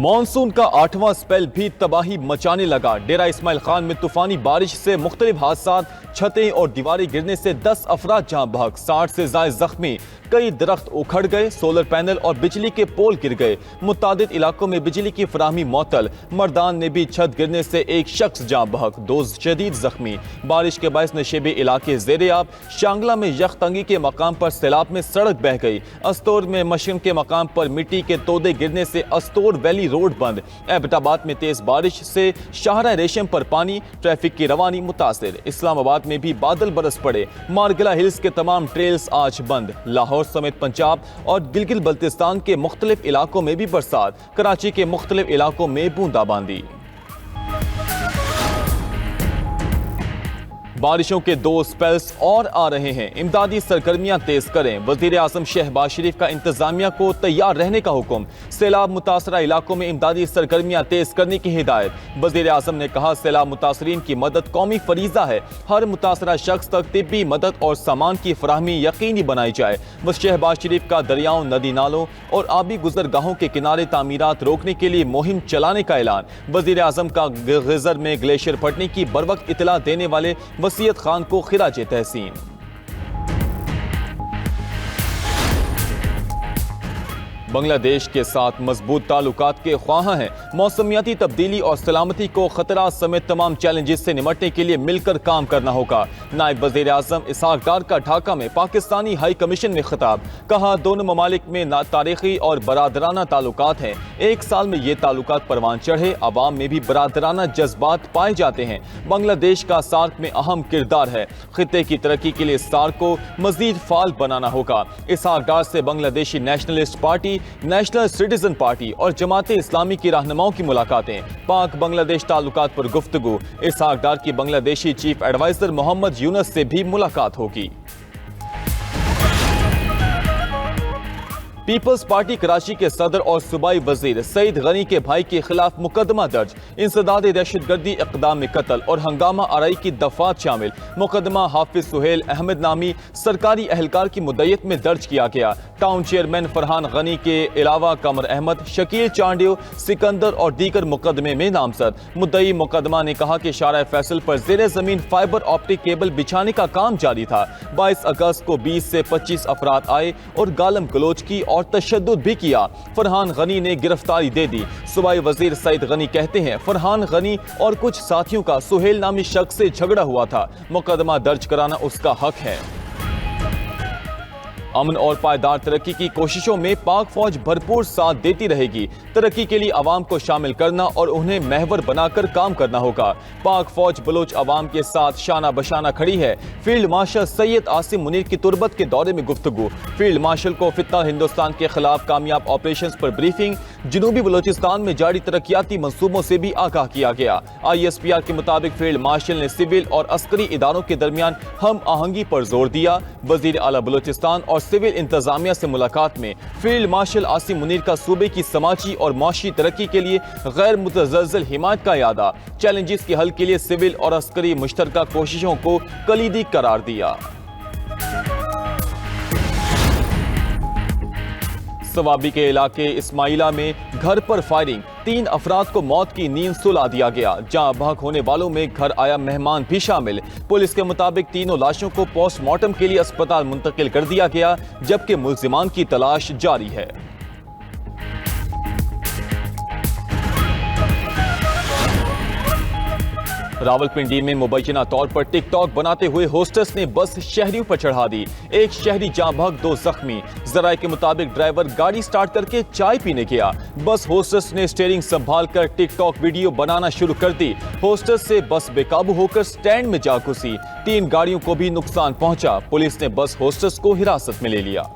Monsoon का 8वां spell भी तबाही मचाने लगा। डेरा इस्माइल खान में तूफानी बारिश से मुख्तलिफ हादसात, छतें और दीवारें गिरने से 10 अफराद जाँ बहक, 60 से ज़ायद जख्मी। कई दरख्त उखड़ गए, सोलर पैनल और बिजली के पोल गिर गए। मुतादिद इलाकों में बिजली की फराहमी मअतल। मर्दान में भी छत गिरने से एक शख्स जाँ बहक, 2 शदीद जख्मी। बारिश के बायस नशेबी इलाके ज़ेरे-आब। शांगला में यखतंगी के मकाम पर सैलाब में सड़क बह गई। अस्तोर में मशरम के मकाम पर मिट्टी के तोदे गिरने से अस्तोर वैली रोड बंद। एबटाबाद में तेज बारिश से शाहरा रेशम पर पानी, ट्रैफिक की रवानी मुतासिर। इस्लामाबाद में भी बादल बरस पड़े। मारगला हिल्स के तमाम ट्रेल्स आज बंद। लाहौर समेत पंजाब और गिलगित बल्तिस्तान के मुख्तलिफ इलाकों में भी बरसात। कराची के मुख्तलिफ इलाकों में बूंदाबांदी। बारिशों के 2 स्पेल्स और आ रहे हैं। इमदादी सरगर्मियां तेज करें। वजीर आजम शहबाज शरीफ का इंतजामिया को तैयार रहने का हुक्म। सैलाब मुतासरा इलाकों में इमदादी सरगर्मियां तेज करने की हिदायत। वजीर आजम ने कहा, सैलाब मुतासरीन की मदद कौमी फरीजा है। हर मुतासरा शख्स तक तिब्बी मदद और सामान की फराहमी यकीनी बनाई जाए। वह शहबाज शरीफ का दरियाओं, नदी नालों और आबी गुजरगाहों के किनारे तामीरात रोकने के लिए मुहिम चलाने का ऐलान। वजीर आजम का गिजर में ग्लेशियर फटने की बरवक्त इतला देने वाले वसीयत खान को खिराजे तहसीन। बांग्लादेश के साथ मजबूत ताल्लुकात के ख्वाहां हैं। मौसमियाती तब्दीली और सलामती को खतरा समेत तमाम चैलेंजेस से निपटने के लिए मिलकर काम करना होगा। नायब वजीर आजम इसहाक डार का ढाका में पाकिस्तानी हाई कमीशन में खिताब। कहा, दोनों ममालिक में तारीखी और बरादराना ताल्लुकात हैं। एक साल में ये ताल्लुकात परवान चढ़े, अवाम में भी बरादराना जज्बात पाए जाते हैं। बांग्लादेश का सार्क में अहम किरदार है। खित्ते की तरक्की के लिए सार्क को मजीद फाल बनाना होगा। इसहाक डार से Bangladeshi nationalist party, national citizen party और जमात इस्लामी की रहनुमाओं की मुलाकातें। पाक बांग्लादेश ताल्लुकात पर गुफ्तगू। इसहाक डार की बांग्लादेशी चीफ एडवाइजर मोहम्मद यूनस से भी मुलाकात होगी। पीपल्स पार्टी कराची के सदर और सूबाई वजीर सईद गनी के भाई के खिलाफ मुकदमा दर्ज। इंसदाद दहशतगर्दी, इक़दाम में कत्ल और हंगामा आराई की दफात शामिल। मुकदमा हाफिज सुहेल अहमद नामी सरकारी एहलकार की मुद्दत में दर्ज किया गया। टाउन चेयरमैन फरहान गनी के अलावा कमर अहमद, शकील चांडियो, सिकंदर और दीगर मुकदमे में नामजद। मुद्दई मुकदमा ने कहा कि शारा फैसल पर ज़ेरे ज़मीन फाइबर ऑप्टिक केबल बिछाने का काम जारी था। 22 अगस्त को 20 से 25 अफराद आए और गालम गलोच की और तशद्दुद भी किया। फरहान गनी ने गिरफ्तारी दे दी। सूबाई वजीर सईद गनी कहते हैं, फरहान गनी और कुछ साथियों का सुहेल नामी शख्स से झगड़ा हुआ था। मुकदमा दर्ज कराना उसका हक है। अमन और पायदार तरक्की की कोशिशों में पाक फौज भरपूर साथ देती रहेगी। तरक्की के लिए अवाम को शामिल करना और उन्हें महवर बनाकर काम करना होगा। पाक फौज बलोच अवाम के साथ शाना बशाना खड़ी है। फील्ड मार्शल सैयद आसिम मुनीर की तुरबत के दौरे में गुफ्तगू। फील्ड मार्शल को फितना हिंदुस्तान के खिलाफ कामयाब ऑपरेशंस पर ब्रीफिंग। जनूबी बलोचिस्तान में जारी तरक्याती मंसूबों से भी आगाह किया गया। ISPR के मुताबिक फील्ड मार्शल ने सिविल और अस्करी इदारों के दरमियान हम आहंगी पर जोर दिया। वजीर आला बलोचिस्तान और सिविल इंतजामिया से मुलाकात में फील्ड मार्शल आसिम मुनीर का सूबे की समाजी और माशी तरक्की के लिए गैर मुतज़लज़ल हिमायत का यादा। चैलेंजेस के हल के लिए सिविल और अस्करी मुश्तरका कोशिशों को कलीदी करार दिया। सवाबी के इलाके इस्माइला में घर पर फायरिंग, 3 अफराद को मौत की नींद सुला दिया गया। जहां बहक होने वालों में घर आया मेहमान भी शामिल। पुलिस के मुताबिक तीनों लाशों को पोस्टमार्टम के लिए अस्पताल मुंतकिल कर दिया गया, जबकि मुल्जिमान की तलाश जारी है। रावलपिंडी में मुबैना तौर पर टिकटॉक बनाते हुए होस्टेस ने बस शहरियों पर चढ़ा दी। एक शहरी जाँ बहक, 2 जख्मी। जराये के मुताबिक ड्राइवर गाड़ी स्टार्ट करके चाय पीने गया। बस होस्टेस ने स्टीयरिंग संभाल कर टिकटॉक वीडियो बनाना शुरू कर दी। होस्टेस से बस बेकाबू होकर स्टैंड में जा घुसी। 3 गाड़ियों को भी नुकसान पहुंचा। पुलिस ने बस होस्टेस को हिरासत में ले लिया।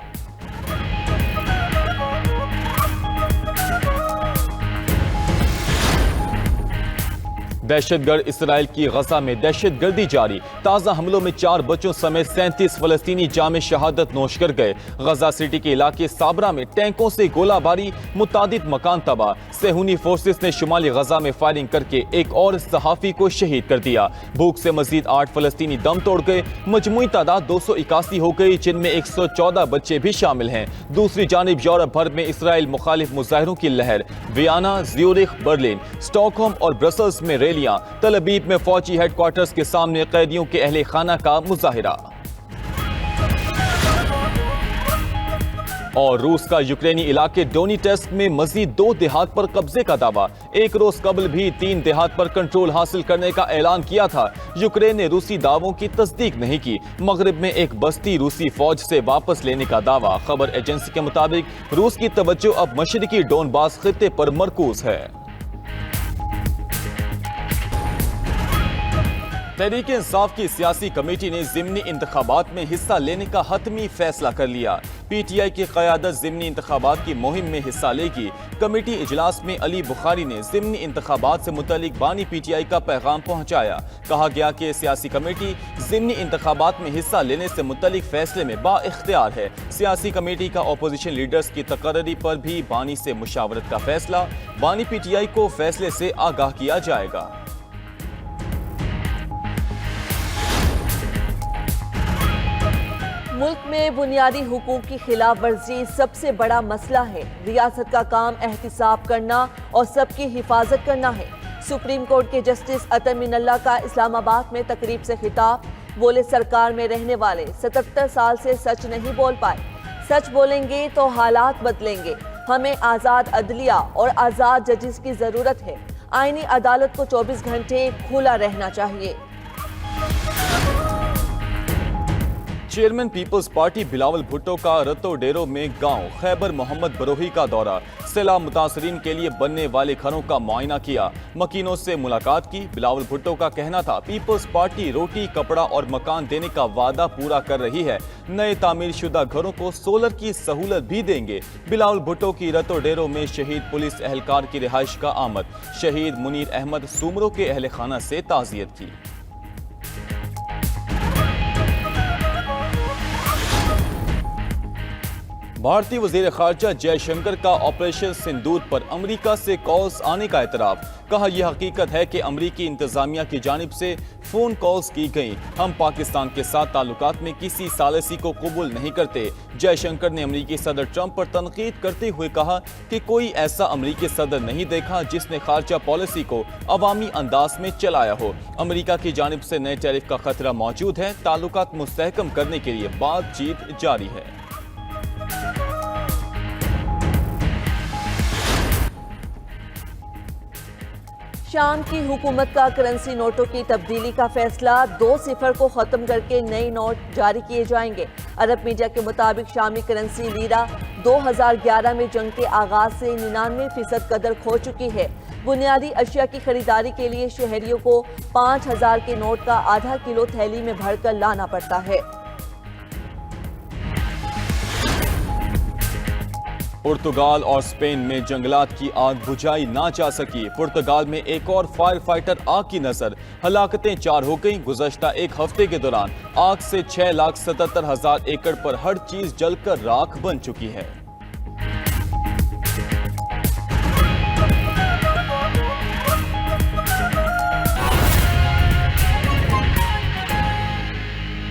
دہشت گرد اسرائیل کی غزہ میں دہشت گردی جاری، تازہ حملوں میں 4 بچوں سمیت 37 فلسطینی جام شہادت نوش کر گئے۔ غزہ سٹی کے علاقے صابرہ میں ٹینکوں سے گولہ باری، متعدد مکان تباہ۔ صہیونی فورسز نے شمالی غزہ میں فائرنگ کر کے ایک اور صحافی کو شہید کر دیا۔ بھوک سے مزید 8 فلسطینی دم توڑ گئے، مجموعی تعداد 281 ہو گئی، جن میں 114 بچے بھی شامل ہیں۔ دوسری جانب یورپ بھر میں اسرائیل مخالف مظاہروں کی لہر، Vienna, Zurich, Berlin, stock home اور برسلز میں ریلیاں، تل ابیب میں فوجی ہیڈ کوارٹرز کے سامنے قیدیوں کے اہل خانہ کا مظاہرہ۔ اور روس کا یوکرینی علاقے ڈونیٹسک میں مزید 2 دیہات پر قبضے کا دعویٰ۔ ایک روز قبل بھی 3 دیہات پر کنٹرول حاصل کرنے کا اعلان کیا تھا۔ یوکرین نے روسی دعووں کی تصدیق نہیں کی۔ مغرب میں ایک بستی روسی فوج سے واپس لینے کا دعویٰ۔ خبر ایجنسی کے مطابق روس کی توجہ اب مشرقی ڈونباس خطے پر مرکوز ہے۔ تحریک انصاف کی سیاسی کمیٹی نے ضمنی انتخابات میں حصہ لینے کا حتمی فیصلہ کر لیا۔ پی ٹی آئی کی قیادت ضمنی انتخابات کی مہم میں حصہ لے گی۔ کمیٹی اجلاس میں علی بخاری نے ضمنی انتخابات سے متعلق بانی پی ٹی آئی کا پیغام پہنچایا۔ کہا گیا کہ سیاسی کمیٹی ضمنی انتخابات میں حصہ لینے سے متعلق فیصلے میں با اختیار ہے۔ سیاسی کمیٹی کا اپوزیشن لیڈرز کی تقرری پر بھی بانی سے مشاورت کا فیصلہ۔ بانی پی ٹی آئی کو فیصلے سے آگاہ کیا جائے گا۔ ملک میں بنیادی حقوق کی خلاف ورزی سب سے بڑا مسئلہ ہے۔ ریاست کا کام احتساب کرنا اور سب کی حفاظت کرنا ہے۔ سپریم کورٹ کے جسٹس عطا من اللہ کا اسلام آباد میں تقریب سے خطاب۔ بولے سرکار میں رہنے والے 77 سال سے سچ نہیں بول پائے۔ سچ بولیں گے تو حالات بدلیں گے۔ ہمیں آزاد عدلیہ اور آزاد ججز کی ضرورت ہے۔ آئینی عدالت کو 24 گھنٹے کھلا رہنا چاہیے۔ Chairman peoples party Bilawal Bhutto کا رتو ڈیرو میں گاؤں خیبر محمد بروہی کا دورہ۔ سیلاب متاثرین کے لیے بننے والے گھروں کا معائنہ کیا، مکینوں سے ملاقات کی۔ بلاول بھٹو کا کہنا تھا پیپلز پارٹی روٹی، کپڑا اور مکان دینے کا وعدہ پورا کر رہی ہے۔ نئے تعمیر شدہ گھروں کو سولر کی سہولت بھی دیں گے۔ بلاول بھٹو کی رتو ڈیرو میں شہید پولیس اہلکار کی رہائش کا آمد۔ شہید منیر احمد سومرو کے اہل خانہ سے تعزیت کی۔ بھارتی وزیر خارجہ جے شنکر کا آپریشن سندور پر امریکہ سے کالز آنے کا اعتراف۔ کہا یہ حقیقت ہے کہ امریکی انتظامیہ کی جانب سے فون کالز کی گئیں۔ ہم پاکستان کے ساتھ تعلقات میں کسی ثالثی کو قبول نہیں کرتے۔ جے شنکر نے امریکی صدر ٹرمپ پر تنقید کرتے ہوئے کہا کہ کوئی ایسا امریکی صدر نہیں دیکھا جس نے خارجہ پالیسی کو عوامی انداز میں چلایا ہو۔ امریکہ کی جانب سے نئے ٹیرف کا خطرہ موجود ہے۔ تعلقات مستحکم کرنے کے لیے بات چیت جاری ہے۔ شام کی حکومت کا کرنسی نوٹوں کی تبدیلی کا فیصلہ 2 صفر کو ختم کر کے نئے نوٹ جاری کیے جائیں گے۔ عرب میڈیا کے مطابق شامی کرنسی لیرہ 2011 میں جنگ کے آغاز سے 99% قدر کھو چکی ہے۔ بنیادی اشیاء کی خریداری کے لیے شہریوں کو 5000 کے نوٹ کا ½ کلو تھیلی میں بھر کر لانا پڑتا ہے۔ پرتگال اور اسپین میں جنگلات کی آگ بجھائی نہ جا سکی۔ پرتگال میں ایک اور فائر فائٹر آگ کی نظر، ہلاکتیں 4 ہو گئیں۔ گزشتہ ایک ہفتے کے دوران آگ سے 6,77,000 ایکڑ پر ہر چیز جل کر راکھ بن چکی ہے۔